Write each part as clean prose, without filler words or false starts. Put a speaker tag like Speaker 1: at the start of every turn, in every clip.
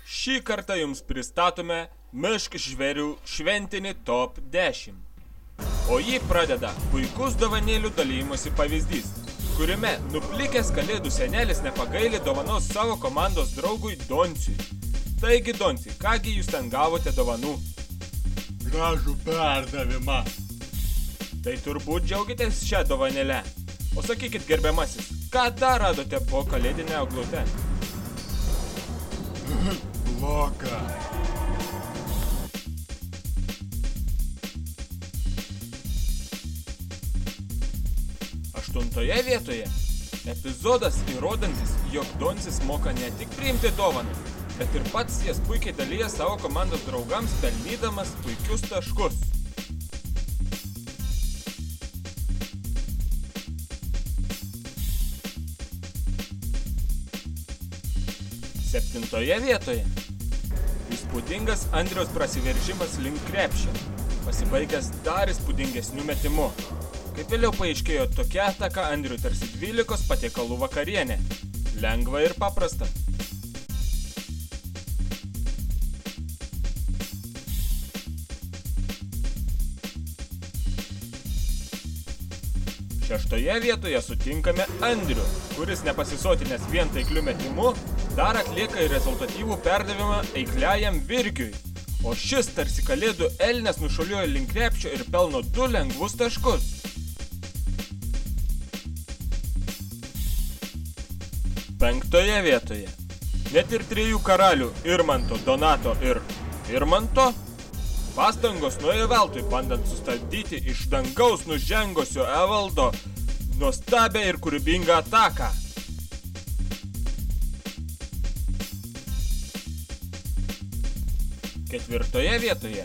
Speaker 1: Šį kartą jums pristatome Mišk žvėrių šventinį top 10. O jį pradeda puikus dovanėlių dalymosi pavyzdys, kuriame nuplikęs kalėdų senelis nepagaili dovanos savo komandos draugui Donciui. Taigi, Donci, kągi jūs ten gavote dovanų?
Speaker 2: Gražų perdavimą.
Speaker 1: Tai turbūt džiaugitės šią dovanėlę. O sakykit, gerbiamasis, ką dar radote po kalėdinę eglutę?
Speaker 2: Bloką.
Speaker 1: Aštuntoje vietoje epizodas įrodantis, jog Doncis moka ne tik priimti dovaną, bet ir pats jas puikiai dalyja savo komandos draugams, pelnydamas puikius taškus. Septintoje vietoje įspūdingas Andriaus prasiveržimas link krepšio, pasibaigęs dar įspūdingesniu metimu. Kaip vėliau paaiškėjo, tokia ataka Andriui tarsi 12 patiekalų vakarienė. Lengva ir paprasta. Šeštoje vietoje sutinkame Andrių, kuris nepasisotinęs vien taikliu metimu, dar atlieka ir rezultatyvų perdavimą eikliajam Virgiui. O šis tarsi kalėdų elnias nušuoliuoja link krepšio ir pelno 2 lengvus taškus. Penktoje vietoje net ir 3 karalių Irmanto, Donato ir Irmanto pastangos nuėjo veltui, bandant sustabdyti iš dangaus nužengusio Evaldo nuostabią ir kūrybingą ataką. Ketvirtoje vietoje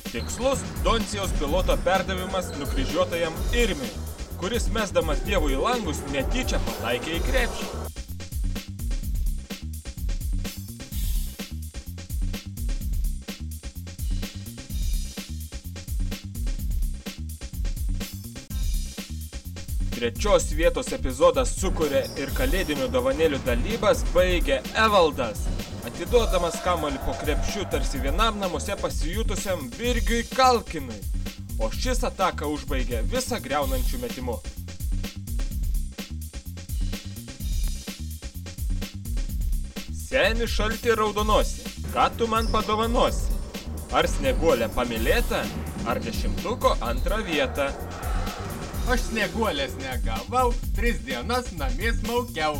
Speaker 1: tikslus Doncijaus piloto perdavimas nukryžiuotajam Irmiui, kuris mesdamas dievui į langus netyčia pataikė į krepšį. Trečios vietos epizodas sukuria ir kalėdinių dovanėlių dalybas baigia Evaldas, atiduodamas kamuolį po krepšiu tarsi vienam namuose pasijutusiam Virgiui Kalkinui, o šis ataką užbaigia visą griaunančių metimu. Seni šalti raudonosi, ką tu man padovanosi? Ar snieguolė pamylėta, ar 10-ko 2 vieta?
Speaker 2: Aš snieguolės negavau, 3 dienas namie smaukiau.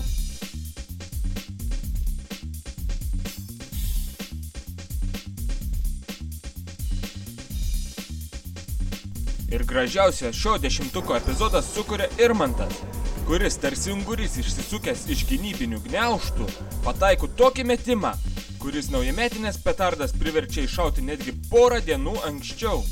Speaker 1: Ir gražiausia šio 10-ko epizodas sukuria Irmantas, kuris tarsi ungurys išsisukęs iš gynybinių gniaužtų pataiko tokį metimą, kuris naujametinės petardas priverčia iššauti netgi porą dienų anksčiau.